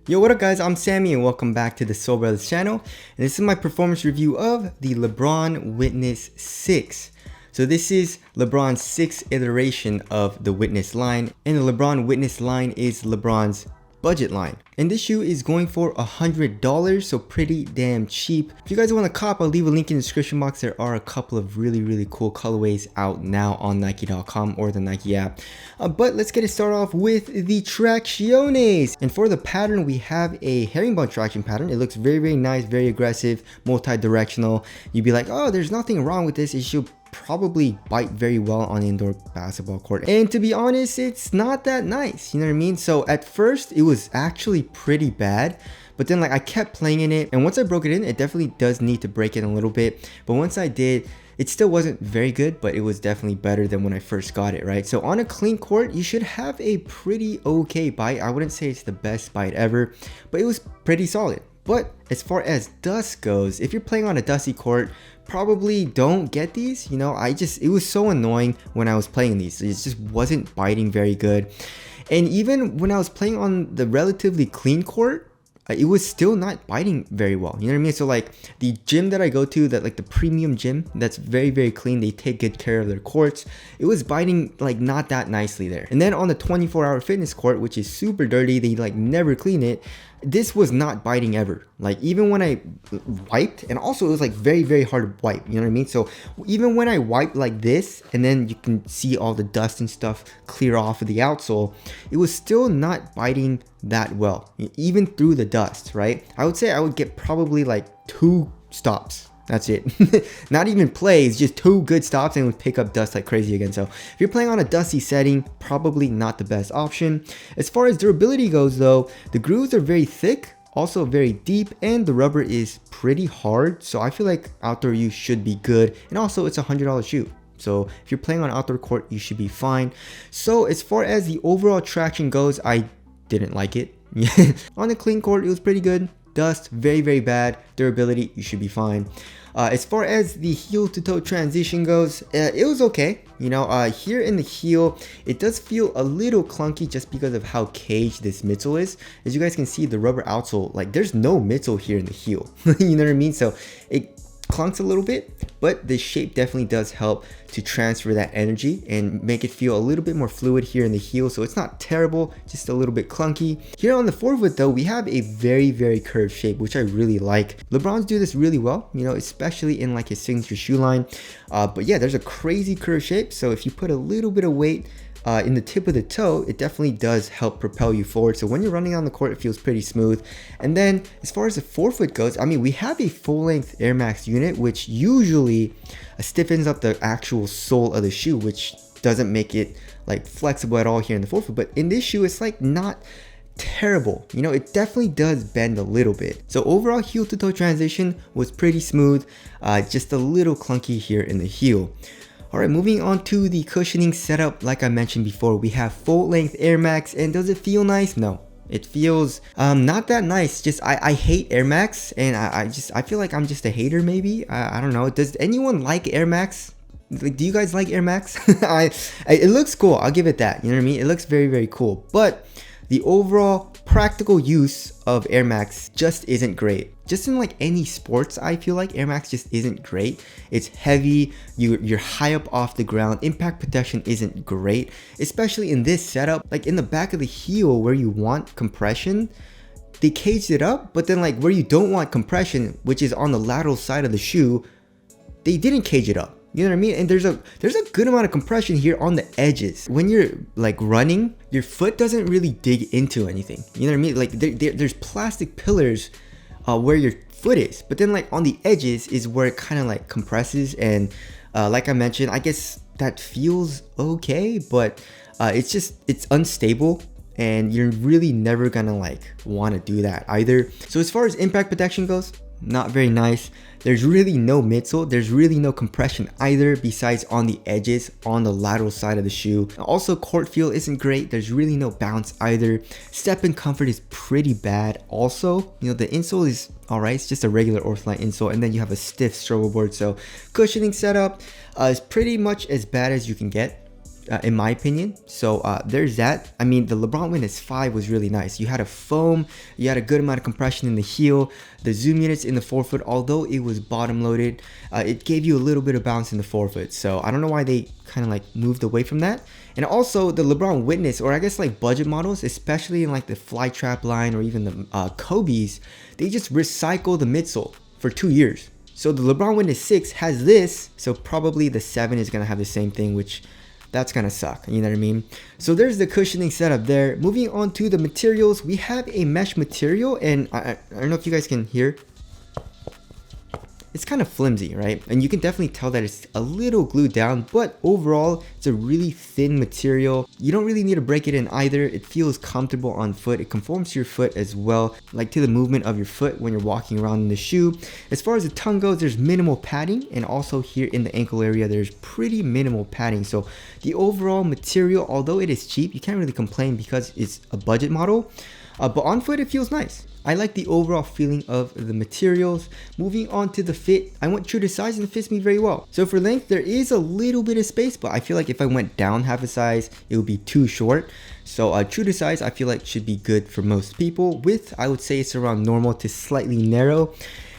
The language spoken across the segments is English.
Yo, what up guys, I'm Sammy and welcome back to the Soul Brothers channel. And this is my performance review of the Lebron Witness 6. So this is LeBron's 6th iteration of the Witness line, and the LeBron Witness line is LeBron's budget line. And this shoe is going for $100, so pretty damn cheap. If you guys want to cop, I'll leave a link in the description box. There are a couple of really cool colorways out now on Nike.com or the Nike app. But let's get it started off with the Tracciones. And for the pattern, we have a herringbone traction pattern. It looks very nice, very aggressive, multi-directional. You'd be like, oh, there's nothing wrong with this. It should probably bite very well on the indoor basketball court. And to be honest, it's not that nice, you know what I mean? So at first it was actually pretty bad, but then like I kept playing in it, and once I broke it in, it definitely does need to break it a little bit, but once I did, it still wasn't very good, but it was definitely better than when I first got it, right? So on a clean court, you should have a pretty okay bite. I wouldn't say it's the best bite ever, but it was pretty solid. But as far as dust goes, if you're playing on a dusty court, probably don't get these. You know, it was so annoying when I was playing these. It just wasn't biting very good. And even when I was playing on the relatively clean court, it was still not biting very well. You know what I mean? So like the gym that I go to, that like the premium gym, that's very clean, they take good care of their courts, it was biting like not that nicely there. And then on the 24-hour fitness court, which is super dirty, they like never clean it, this was not biting ever. Like even when I wiped, and also it was like very hard to wipe, you know what I mean? So even when I wiped like this, and then you can see all the dust and stuff clear off of the outsole, it was still not biting that well, even through the dust, right? I would say I would get probably like 2 stops. That's it. Not even plays, just 2 good stops, and it would pick up dust like crazy again. So if you're playing on a dusty setting, probably not the best option. As far as durability goes though, the grooves are very thick, also very deep, and the rubber is pretty hard. So I feel like outdoor use should be good. And also it's a $100 shoe. So if you're playing on outdoor court, you should be fine. So as far as the overall traction goes, I didn't like it. On the clean court, it was pretty good. Dust, very bad. Durability, you should be fine. As far as the heel to toe transition goes, it was okay. You know, here in the heel, it does feel a little clunky just because of how caged this midsole is. As you guys can see, the rubber outsole, like there's no midsole here in the heel. You know what I mean? So it clunks a little bit, but the shape definitely does help to transfer that energy and make it feel a little bit more fluid here in the heel. So it's not terrible, just a little bit clunky. Here on the forefoot though, we have a very curved shape, which I really like. LeBron's do this really well, you know, especially in like his signature shoe line. But yeah, there's a crazy curved shape. So if you put a little bit of weight in the tip of the toe, it definitely does help propel you forward. So when you're running on the court, it feels pretty smooth. And then as far as the forefoot goes, I mean, we have a full length Air Max unit, which usually stiffens up the actual sole of the shoe, which doesn't make it like flexible at all here in the forefoot. But in this shoe, it's like not terrible. You know, it definitely does bend a little bit. So overall heel to toe transition was pretty smooth, just a little clunky here in the heel. Alright, moving on to the cushioning setup. Like I mentioned before, we have full length Air Max, and does it feel nice? No, it feels not that nice. Just I hate Air Max, and I feel like I'm just a hater maybe. I don't know. Does anyone like Air Max? Like, do you guys like Air Max? It looks cool, I'll give it that, you know what I mean? It looks very cool, but the overall practical use of Air Max just isn't great. Just in like any sports, I feel like Air Max just isn't great. It's heavy, you're high up off the ground, impact protection isn't great, especially in this setup. Like in the back of the heel where you want compression, they caged it up, but then like where you don't want compression, which is on the lateral side of the shoe, they didn't cage it up. You know what I mean? And there's a good amount of compression here on the edges. When you're like running, your foot doesn't really dig into anything. You know what I mean? Like there's plastic pillars where your foot is, but then like on the edges is where it kind of like compresses. And like I mentioned, I guess that feels okay, but it's unstable, and you're really never gonna like want to do that either. So as far as impact protection goes, not very nice. There's really no midsole, there's really no compression either, besides on the edges on the lateral side of the shoe. Also, court feel isn't great, there's really no bounce either. Step and comfort is pretty bad. Also, you know, the insole is alright, it's just a regular Ortholine insole, and then you have a stiff struggle board. So cushioning setup is pretty much as bad as you can get. in my opinion. So there's that. I mean, the LeBron Witness 5 was really nice. You had a foam, you had a good amount of compression in the heel, the zoom units in the forefoot, although it was bottom loaded, it gave you a little bit of bounce in the forefoot. So I don't know why they kind of like moved away from that. And also the LeBron Witness, or I guess like budget models, especially in like the Flytrap line or even the Kobe's, they just recycle the midsole for 2 years. So the LeBron Witness 6 has this, so probably the 7 is going to have the same thing, which that's going to suck, you know what I mean? So there's the cushioning setup there. Moving on to the materials, we have a mesh material, and I don't know if you guys can hear. It's kind of flimsy, right? And you can definitely tell that it's a little glued down, but overall, it's a really thin material. You don't really need to break it in either. It feels comfortable on foot. It conforms to your foot as well, like to the movement of your foot when you're walking around in the shoe. As far as the tongue goes, there's minimal padding, and also here in the ankle area, there's pretty minimal padding. So the overall material, although it is cheap, you can't really complain because it's a budget model, but on foot, it feels nice. I like the overall feeling of the materials. Moving on to the fit, I went true to size and it fits me very well. So for length, there is a little bit of space, but I feel like if I went down half a size, it would be too short. So true to size, I feel like should be good for most people. Width, I would say it's around normal to slightly narrow.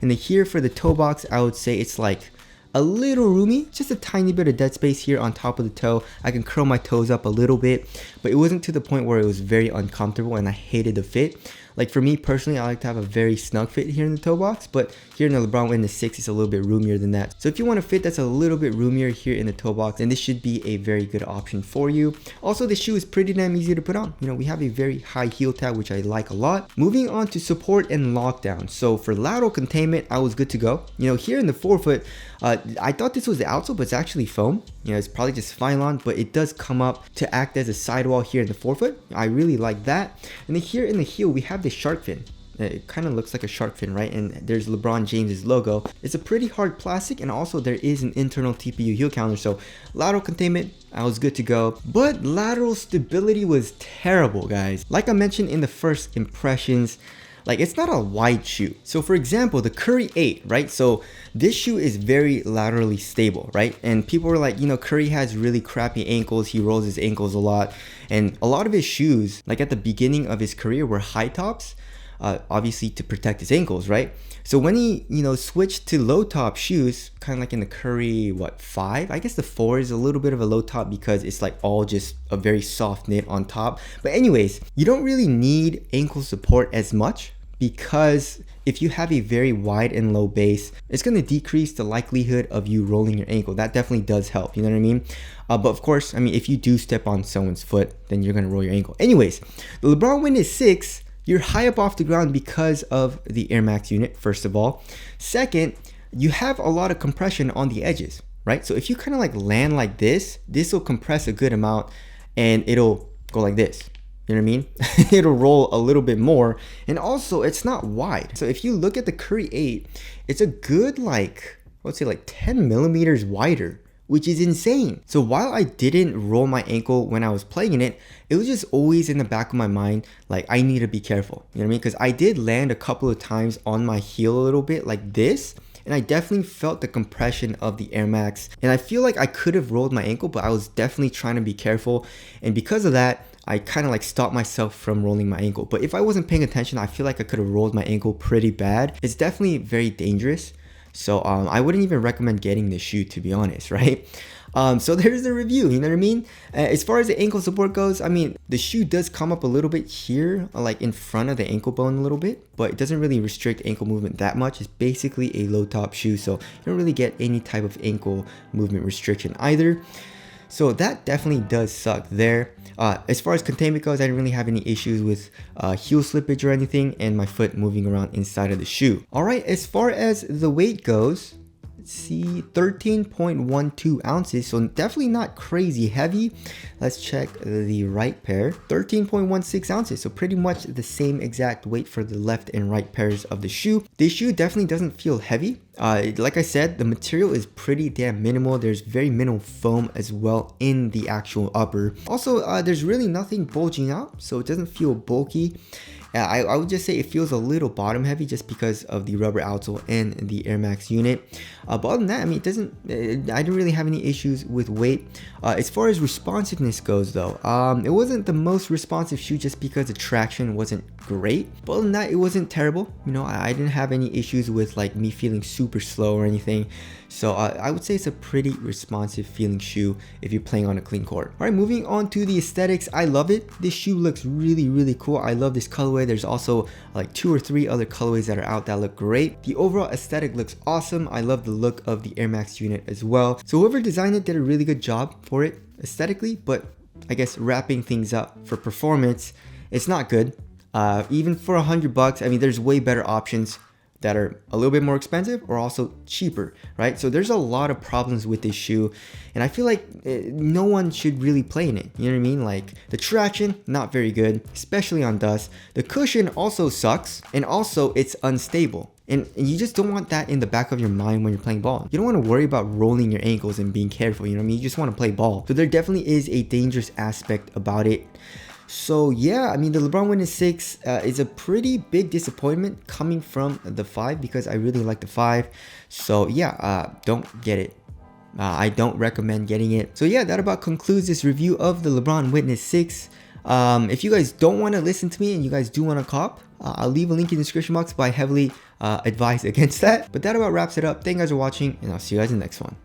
And then here for the toe box, I would say it's like a little roomy, just a tiny bit of dead space here on top of the toe. I can curl my toes up a little bit, but it wasn't to the point where it was very uncomfortable and I hated the fit. Like for me personally, I like to have a very snug fit here in the toe box, but here in the LeBron Witness 6, it's a little bit roomier than that. So if you want a fit that's a little bit roomier here in the toe box, then this should be a very good option for you. Also, the shoe is pretty damn easy to put on. You know, we have a very high heel tab, which I like a lot. Moving on to support and lockdown. So for lateral containment, I was good to go. You know, here in the forefoot, I thought this was the outsole, but it's actually foam. You know, it's probably just Phylon, but it does come up to act as a sidewall here in the forefoot. I really like that. And then here in the heel, we have the shark fin. It kind of looks like a shark fin, right? And there's LeBron James's logo. It's a pretty hard plastic, and also there is an internal TPU heel counter. So lateral containment, I was good to go. But lateral stability was terrible, guys. Like I mentioned in the first impressions, like it's not a wide shoe. So for example, the Curry 8, right? So this shoe is very laterally stable, right? And people were like, you know, Curry has really crappy ankles. He rolls his ankles a lot. And a lot of his shoes, like at the beginning of his career, were high tops, obviously to protect his ankles, right? So when he, you know, switched to low top shoes, kind of like in the Curry, 5? I guess the 4 is a little bit of a low top because it's like all just a very soft knit on top. But anyways, you don't really need ankle support as much, because if you have a very wide and low base, it's going to decrease the likelihood of you rolling your ankle. That definitely does help, you know what I mean? But of course, I mean, if you do step on someone's foot, then you're going to roll your ankle. Anyways, the LeBron Witness 6, you're high up off the ground because of the Air Max unit, first of all. Second, you have a lot of compression on the edges, right? So if you kind of like land like this will compress a good amount and it'll go like this. You know what I mean? It'll roll a little bit more. And also, it's not wide. So if you look at the Curry 8, it's a good like, let's say like 10 millimeters wider, which is insane. So while I didn't roll my ankle when I was playing in it, it was just always in the back of my mind, like I need to be careful. You know what I mean? Because I did land a couple of times on my heel a little bit like this, and I definitely felt the compression of the Air Max. And I feel like I could have rolled my ankle, but I was definitely trying to be careful. And because of that, I kind of like stopped myself from rolling my ankle. But if I wasn't paying attention, I feel like I could have rolled my ankle pretty bad. It's definitely very dangerous. So I wouldn't even recommend getting this shoe, to be honest, right? So there's the review, you know what I mean? As far as the ankle support goes, I mean, the shoe does come up a little bit here, like in front of the ankle bone a little bit, but it doesn't really restrict ankle movement that much. It's basically a low top shoe, so you don't really get any type of ankle movement restriction either. So that definitely does suck there. As far as containment goes, I didn't really have any issues with heel slippage or anything, and my foot moving around inside of the shoe. All right, as far as the weight goes, let's see, 13.12 ounces, so definitely not crazy heavy. Let's check the right pair, 13.16 ounces, so pretty much the same exact weight for the left and right pairs of the shoe. This shoe definitely doesn't feel heavy. Like I said, the material is pretty damn minimal. There's very minimal foam as well in the actual upper. Also, there's really nothing bulging out, so it doesn't feel bulky. I would just say it feels a little bottom heavy just because of the rubber outsole and the Air Max unit. But other than that, I mean, I don't really have any issues with weight. As far as responsiveness goes though, it wasn't the most responsive shoe just because the traction wasn't great. But other than that, it wasn't terrible. You know, I didn't have any issues with like me feeling super slow or anything. So I would say it's a pretty responsive feeling shoe if you're playing on a clean court. All right, moving on to the aesthetics. I love it. This shoe looks really, really cool. I love this colorway. There's also like 2 or 3 other colorways that are out that look great. The overall aesthetic looks awesome. I love the look of the Air Max unit as well. So whoever designed it did a really good job for it aesthetically, but I guess wrapping things up for performance, it's not good. Even for $100, I mean, there's way better options that are a little bit more expensive or also cheaper, right? So there's a lot of problems with this shoe, and I feel like no one should really play in it. You know what I mean? Like the traction, not very good, especially on dust. The cushion also sucks, and also it's unstable. And you just don't want that in the back of your mind when you're playing ball. You don't want to worry about rolling your ankles and being careful, you know what I mean? You just want to play ball. So there definitely is a dangerous aspect about it. So yeah, I mean, the LeBron Witness 6 is a pretty big disappointment coming from the 5 because I really like the 5. So yeah, don't get it. I don't recommend getting it. So yeah, that about concludes this review of the LeBron Witness 6. If you guys don't want to listen to me and you guys do want to cop, I'll leave a link in the description box, but I heavily advise against that. But that about wraps it up. Thank you guys for watching, and I'll see you guys in the next one.